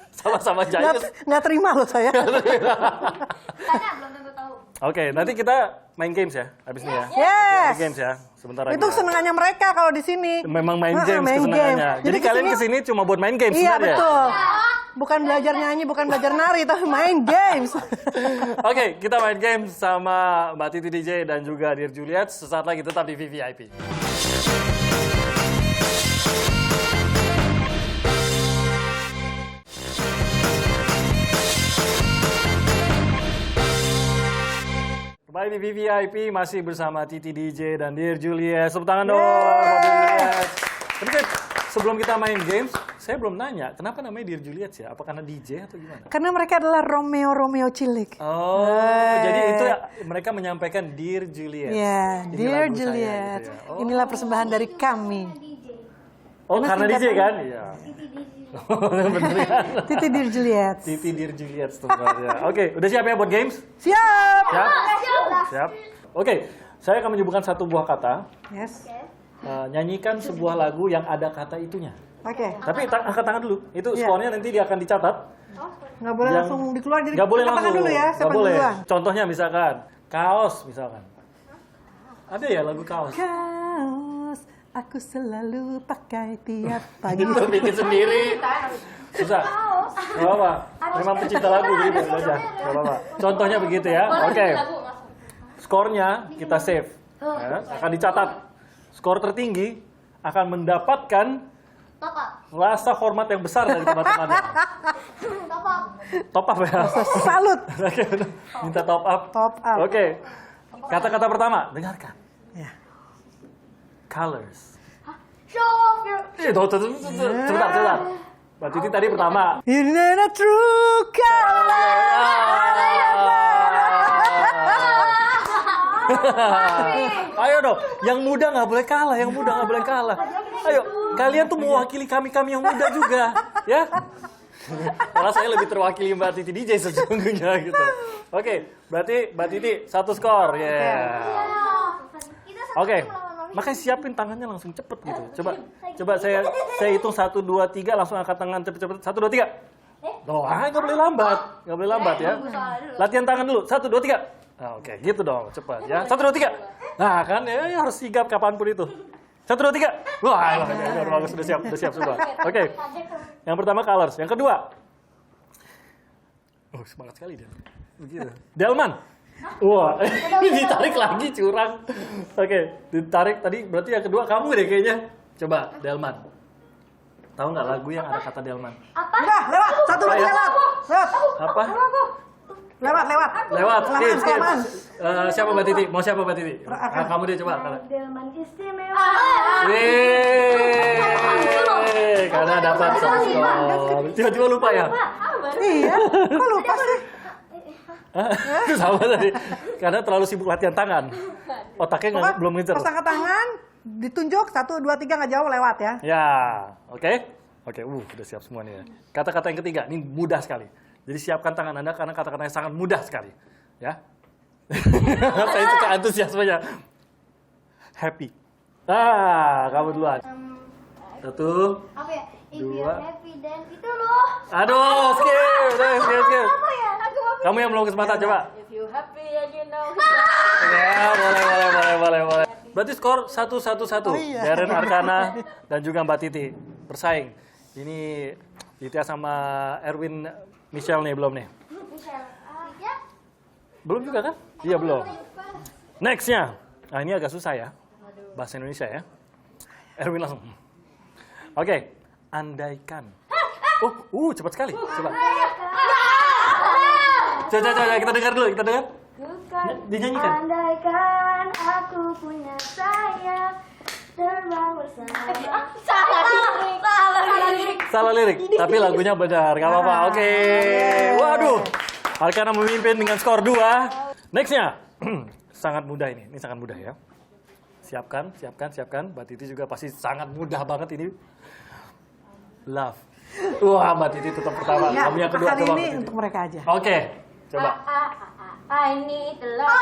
Sama-sama Giants. Nggak terima loh saya. Tanya belum tentu tahu. Oke, nanti kita main games ya, habis ini ya. Yes. Main games ya, sebentar lagi. Itu ya. senengannya mereka kalau di sini. Memang main Heeh, games main kesenangannya. game. Jadi kalian kesini cuma buat main games Iya sebenarnya? betul. Bukan belajar nyanyi, bukan belajar nari, tapi main games. Oke, kita main games sama Mbak Titi DJ dan juga Dear Juliet. Sesaat lagi tetap di VVIP. Kembali di VVIP masih bersama Titi DJ dan Dear Juliet. Tepuk tangan dong buat Dear Juliet. Tapi kan sebelum kita main games, saya belum nanya, kenapa namanya Dear Juliet ya? Apa karena DJ atau gimana? Karena mereka adalah Romeo cilik. Oh, jadi itu ya, mereka menyampaikan Dear Juliet. Ya, Ini Dear lagu saya Juliet. gitu ya. Oh. Inilah persembahan dari kami. Oh, Karena karena DJ singkatan- kan? Iya. Bener ya. Titi Dear Juliet. Titi Dear Juliet sebenarnya. Oke, udah siap ya buat games? Siap. Siap? Siap. Oke, saya akan menyebutkan satu buah kata. Yes. Nyanyikan sebuah lagu yang ada kata itunya. Oke. Tapi angkat tangan dulu. Itu Iya. skornya nanti dia akan dicatat. Nggak boleh Yang- langsung dikeluar. Jadi Nggak boleh angkat langsung. tangan dulu ya. Nggak Siapa boleh. duluan? Contohnya misalkan kaos misalkan. Ada ya lagu kaos? Kaos aku selalu pakai tiap pagi. Itu bikin sendiri. Susah. Gak apa-apa. Memang pecinta lagu gitu aja. Gak apa-apa. Contohnya begitu ya. Oke. Skornya kita save. Ya, akan dicatat. Skor tertinggi akan mendapatkan rasa hormat yang besar dari teman-temannya. Top up ya. Salut. Oke, minta top up. Top up. Oke. Kata-kata pertama, dengarkan. Ya. Colors. Show off your. Sebentar. Mbak Titi tadi pertama. You need a true Ayo dong, yang muda nggak boleh kalah, Ayo, kalian tuh mewakili kami yang muda juga, ya. Malah saya lebih terwakili Mbak Titi DJ sesungguhnya gitu. Oke, berarti Mbak Titi 1 skor, ya. Oke, makanya siapin tangannya langsung cepet gitu. Coba saya hitung 1, 2, 3 langsung angkat tangan cepet-cepet. 1, 2, 3. Nggak boleh lambat ya. Latihan tangan dulu. 1, 2, 3. Nah, oke, gitu dong, cepat ya. 1, 2, 3. Nah, kan ya harus sigap kapanpun itu. 1, 2, 3. Wah, bagus, sudah siap semua. Oke. Yang pertama colors, yang kedua. Oh, semangat sekali dia. Begitu. Delman. Wah, ini ditarik lagi curang. Oke, ditarik tadi berarti yang kedua kamu deh kayaknya. Coba Delman. Tahu nggak lagu yang ada kata Delman? Udah, lewat. 1, 2, 3, lewat. Apa? Lewat. Skip. Siapa Mbak Titi? Mau siapa Mbak Titi? Nah, kamu deh coba. Delman istimewa. Yeay, karena dapat 1 skor. Tiba-tiba lupa ya? Iya, kok lupa sih? Itu sama tadi. Karena terlalu sibuk latihan tangan. Otaknya belum ngincer. Pas angkat tangan, ditunjuk 1, 2, 3 nggak jauh lewat ya. Ya, oke. Oke, udah siap semua nih ya. Kata-kata yang ketiga, ini mudah sekali. Jadi siapkan tangan Anda karena kata-katanya sangat mudah sekali. Ya. Saya suka antusiasmenya. Happy. Kamu duluan. 1, Apa ya? If 2. you're happy then itu loh. Aduh, skip. Skip. Apa ya? Aku mau Kamu yang belum kesempatan, coba. If you happy and you know. Ya, boleh. Berarti skor 1-1-1. Oh, iya. Darren, Arkana, dan juga Mbak Titi bersaing. Ini Ditya sama Erwin Michelle nih, belum nih? Michelle. Ya. Belum juga kan? Iya, belum. Next-nya. Nah, ini agak susah ya. Bahasa Indonesia ya. Erwin langsung. Oke, andaikan. Cepat sekali. Coba. Coba, kita dengar dulu, kita dengar. Dinyanyikan. Andaikan aku punya sayap terbang bersama. Salah lirik, tapi lagunya benar. Gak apa-apa, oke. Waduh, Arkana memimpin dengan skor 2. Next-nya. Sangat mudah ini sangat mudah ya. Siapkan. Mbak Titi juga pasti sangat mudah banget ini. Love. Wah, Mbak Titi tetap pertama. Ya, Kamu yang kedua. kali Coba, ini Mbak Titi. untuk mereka aja. Oke, coba. I need love.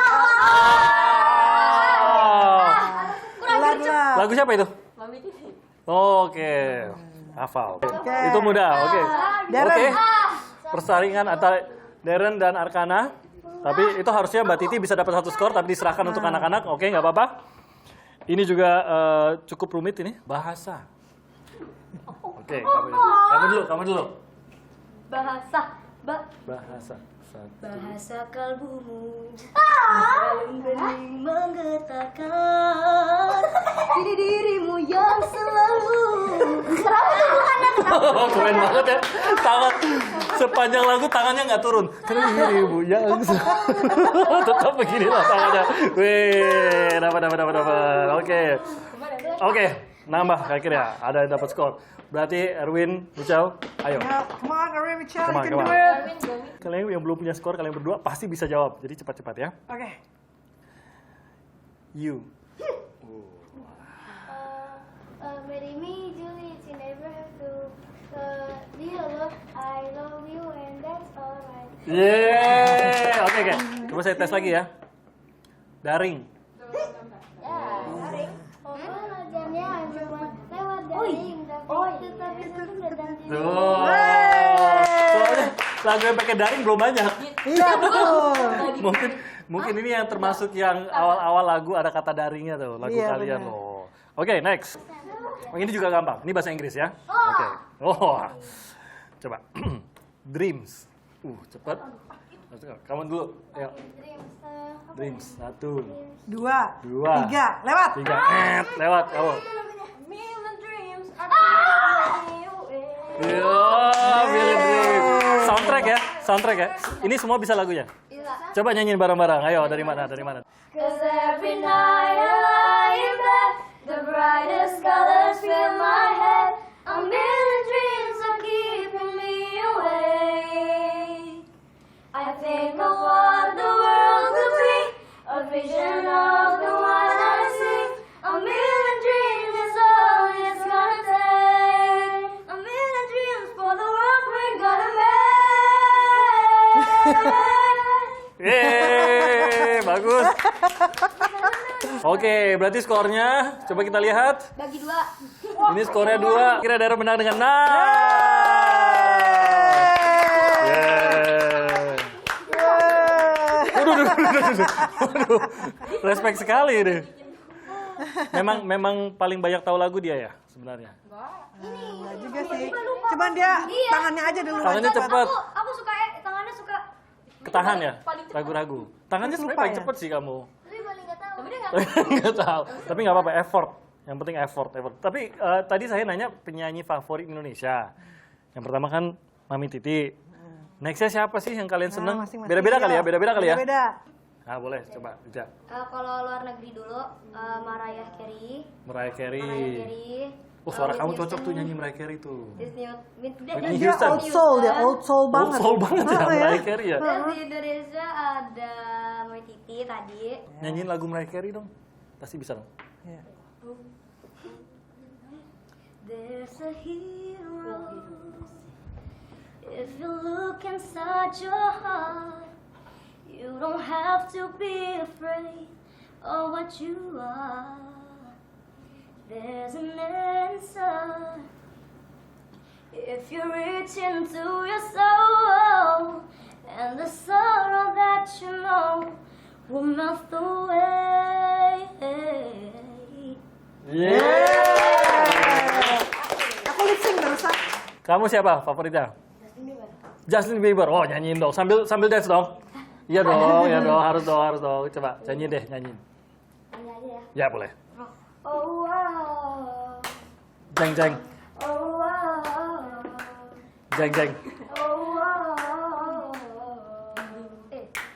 Ulang. Lagu siapa itu? Mami Titi. Oke, hafal. Itu mudah, oke. Darren. Oke, persaingan antara Darren dan Arkana. Tapi itu harusnya Mbak Titi bisa dapat 1 skor, tapi diserahkan untuk anak-anak. Oke, nggak apa-apa. Ini juga cukup rumit ini, bahasa. Oke, kamu dulu. Bahasa. Bahasa. Bahasa kalbumu paling bening menggetarkan dirimu yang selalu. Keren banget ya. Tangan sepanjang lagu tangannya nggak turun. Dirimu yang tetap begini lah tangannya. Wih, dapat. Oke, nambah kira-kira ada yang dapat skor. Berarti Erwin, Michelle, ayo. Ya, come on, Erwin Michelle, Come on, you can come do on. it. Kalian yang belum punya skor, kalian berdua pasti bisa jawab. Jadi cepat-cepat ya. Oke. You. Marry me, Juliet, you never have to. Dear love, I love you and that's alright. Yeay. Oke. Coba saya tes lagi ya. Daring. Belajarnya cuma lewat daring, tapi datang Tuh. Soalnya lagu yang pakai daring belum banyak. Iya, betul. Mungkin ini yang termasuk yang awal-awal lagu ada kata daringnya tuh, lagu Iya, kalian benar. loh. Oke, next. Ini juga gampang. Ini bahasa Inggris ya. Oke. Coba. Dreams. Cepat. Kamu dulu. Ayo. Dreams. 1, 2, 2, 3, lewat. 3. Lewat. Kamu. Million dreams are Million Dreams. Soundtrack ya. Ini semua bisa lagunya. Coba nyanyiin bareng-bareng. Ayo, dari mana? Cause every night I lie in bed, the brightest colors fill my head. A million dreams are keeping me awake. I think of what the world could be, a vision of the one I see. A million dreams is all it's gonna take. A million dreams for the world we're gonna make. Yeay, bagus. Oke, berarti skornya coba kita lihat. Bagi 2. Ini skornya 2. Kira Darren menang dengan Yeay. Waduh. Respect sekali ini. Memang paling banyak tahu lagu dia ya sebenarnya. Enggak juga sih. Cuman dia tangannya aja dulu. Tangannya cepat. Aku suka tangannya suka. Ketahan ya, ragu-ragu. Tangannya sebenarnya paling ya? cepet sih kamu. Tapi paling nggak tahu. Tapi dia Nggak tahu. Tapi nggak apa-apa, effort. Yang penting effort. Tapi tadi saya nanya penyanyi favorit Indonesia. Yang pertama kan Mami Titi. Nextnya siapa sih yang kalian seneng? Masing-masing. Beda-beda kali ya, beda-beda kali ya. Beda. Nah boleh, coba Ija. Kalau luar negeri dulu, Mariah Carey. Mariah Carey. Oh, suara kamu cocok tuh nyanyi Mariah Carey tuh. Whitney Dia Houston. old soul banget. Old soul banget ya, Ah, Mariah Carey ya. Terus di Indonesia ada Mbak Titi tadi. Nyanyiin lagu Mariah Carey dong. Pasti bisa dong. Iya. There's a hero. If you look inside your heart, you don't have to be afraid of what you are. There's an answer. If you reach into your soul, and the sorrow that you know will melt away. Aku lip sync barusan. Kamu siapa favoritnya? Justin Bieber. Oh, nyanyiin dong. Sambil dance dong. Iya dong, harus dong. Coba nyanyiin deh, nyanyiin. Ya, boleh. Oh, wow. Jeng. Oh, wow. Jeng. Oh, wow.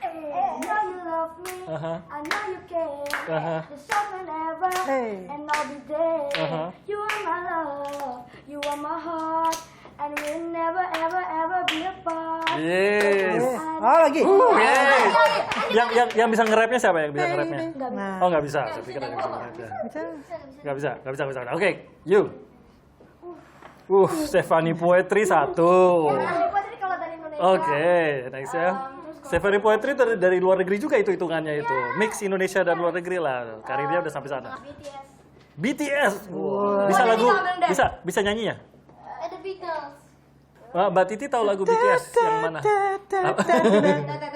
I know you love me. Uh-huh. I know you care. Uh-huh. There's something ever, Hey. and I'll be there. Uh-huh. You are my love. You are my heart, and we'll never, ever be apart. Yes. Oh, lagi. Yeay. Yang bisa nge-rapnya siapa yang bisa nge-rapnya? Nah, Oh, nggak bisa. Saya pikir ada yang bisa nge-rapnya. bisa. Nggak bisa. Oke, you. Stephanie Poetry 1. Putri kalau dari Indonesia. Oke, next ya. Stephanie Poetry dari luar negeri juga itu hitungannya itu. Mix Indonesia dan luar negeri lah. Karirnya udah sampai sana. BTS. Wow. Bisa lagu, bisa nyanyinya? The Beatles. Wah, Mbak Titi tahu lagu BTS yang mana?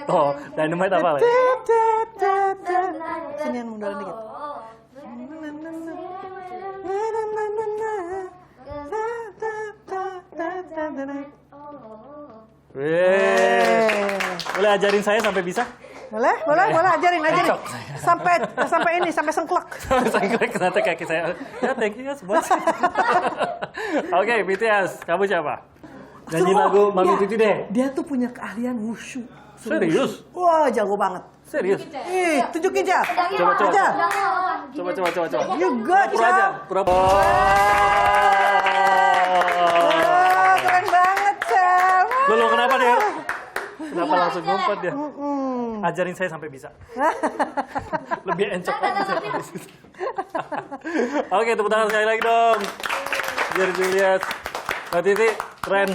Oh, Dynamite apa lah? Sini yang munduran dikit. Wih. Boleh ajarin saya sampai bisa? Boleh, ajarin. Sampai sengklek. Sengklek nanti kaki saya. Ya, thank you ya semua. Oke, BTS. Kamu siapa? Nyanyi lagu Mami Titi deh. Dia tuh punya keahlian wushu. Serius? Wah, jago banget. Serius? Ih, tunjukin aja. Coba. Aja. You got Pura aja. Pura. Keren banget, Cel. Loh, kenapa dia? Kenapa langsung ngumpet dia? Ajarin saya sampai bisa. Lebih encok lagi saya. Oke, tepuk tangan sekali lagi dong. Biar dilihat. Mbak Titi, keren.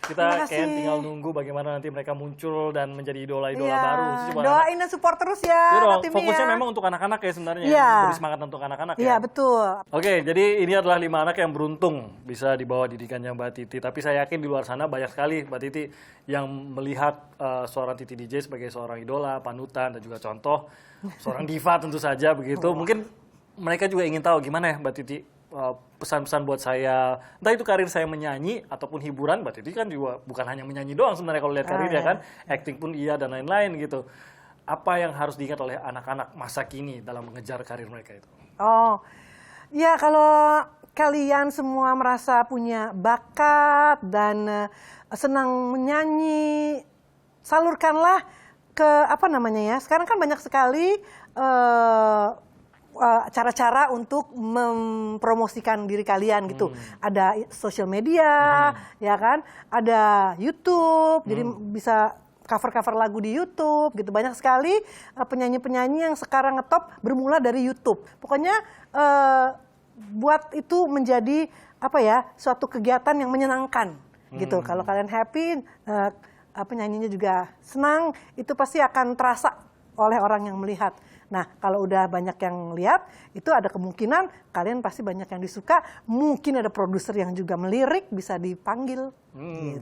Kita Terima kasih. kayak tinggal nunggu bagaimana nanti mereka muncul dan menjadi idola-idola Iya, baru. doain dan support terus ya. Iya dong, Kak Timi fokusnya ya. memang untuk anak-anak ya sebenarnya. Iya. Beri semangat untuk anak-anak Iya, ya. betul. Oke, jadi ini adalah 5 anak yang beruntung bisa dibawa didikannya Mbak Titi. Tapi saya yakin di luar sana banyak sekali Mbak Titi yang melihat seorang Titi DJ sebagai seorang idola, panutan, dan juga contoh. Seorang diva tentu saja begitu. Mungkin mereka juga ingin tahu gimana ya Mbak Titi pesan-pesan buat saya. Entah itu karir saya menyanyi ataupun hiburan. Mbak Titi kan juga bukan hanya menyanyi doang sebenarnya kalau lihat karirnya kan. Acting pun iya dan lain-lain gitu. Apa yang harus diingat oleh anak-anak masa kini dalam mengejar karir mereka itu? Oh, ya kalau kalian semua merasa punya bakat dan senang menyanyi, salurkanlah ke apa namanya ya. Sekarang kan banyak sekali cara-cara untuk mempromosikan diri kalian gitu. Ada sosial media, ya kan? Ada YouTube, jadi bisa cover-cover lagu di YouTube gitu. Banyak sekali penyanyi-penyanyi yang sekarang ngetop bermula dari YouTube. Pokoknya buat itu menjadi apa ya, suatu kegiatan yang menyenangkan gitu. Kalau kalian happy, penyanyinya juga senang, itu pasti akan terasa oleh orang yang melihat. Nah, kalau udah banyak yang lihat, itu ada kemungkinan kalian pasti banyak yang disuka. Mungkin ada produser yang juga melirik, bisa dipanggil.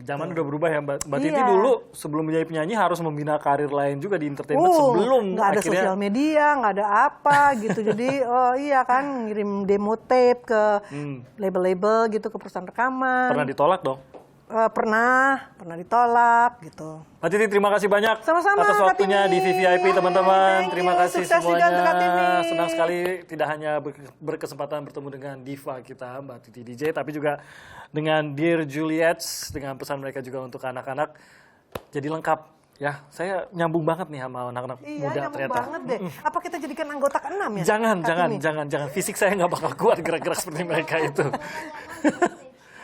Zaman udah berubah ya Mbak Titi. Iya. Dulu sebelum menjadi penyanyi harus membina karir lain juga di entertainment sebelum nggak ada akhirnya sosial media, nggak ada apa gitu. Jadi, oh iya kan, ngirim demo tape ke label-label gitu, ke perusahaan rekaman. pernah ditolak dong. Pernah ditolak gitu. Mbak Titi, terima kasih banyak Sama-sama, atas Kak waktunya di Timi. VVIP teman-teman. Thank Terima you. kasih Sukses juga untuk Kak Timi. semuanya. Senang sekali tidak hanya berkesempatan bertemu dengan diva kita Mbak Titi DJ, tapi juga dengan Dear Juliet dengan pesan mereka juga untuk anak-anak. Jadi lengkap Ya, saya nyambung banget nih sama anak-anak Iya, muda nyambung ternyata. banget deh. Apa kita jadikan anggota ke-6 ya? Jangan, saat jangan, ini? jangan. Fisik saya nggak bakal kuat gerak-gerak seperti mereka itu.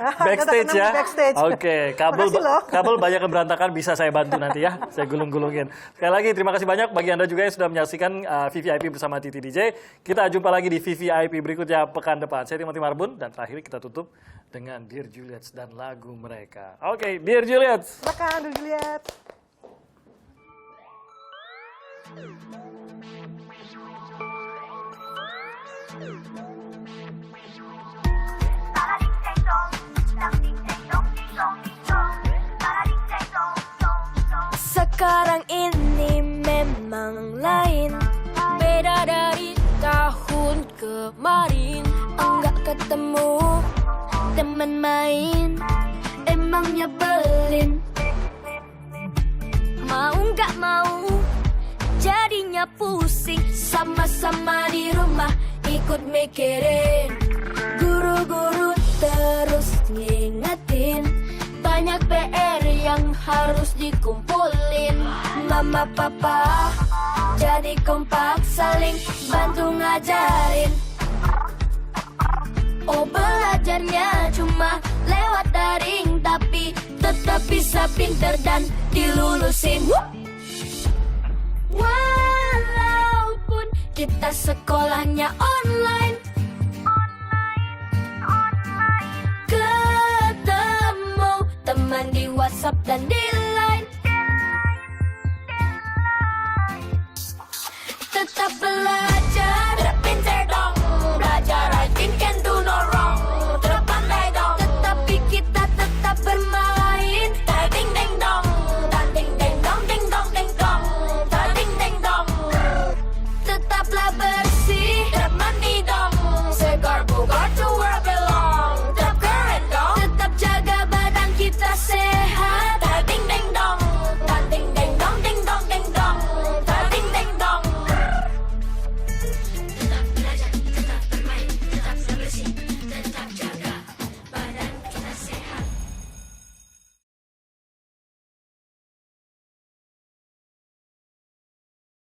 Anggota Backstage ke-6 ya. di backstage. Oke, Makasih loh. kabel banyak yang berantakan bisa saya bantu nanti ya. Saya gulung-gulungin. Sekali lagi terima kasih banyak bagi Anda juga yang sudah menyaksikan VVIP bersama Titi DJ. Kita jumpa lagi di VVIP berikutnya pekan depan. Saya Timothy Marbun dan terakhir kita tutup dengan Dear Juliet dan lagu mereka. Oke, Dear Juliet. Silakan dulu lihat. Sekarang ini memang lain, beda dari tahun kemarin. Enggak ketemu teman main, emang nyebelin. Mau nggak mau, jadinya pusing. Sama-sama di rumah ikut mikirin. Guru-guru terus ngingetin, banyak PR yang harus dikumpulin. Mama papa jadi kompak, saling bantu ngajarin. Oh belajarnya cuma lewat daring, tapi tetap bisa pinter dan dilulusin. Walaupun kita sekolahnya online, ketemu teman di WhatsApp dan di Line, tetap belajar.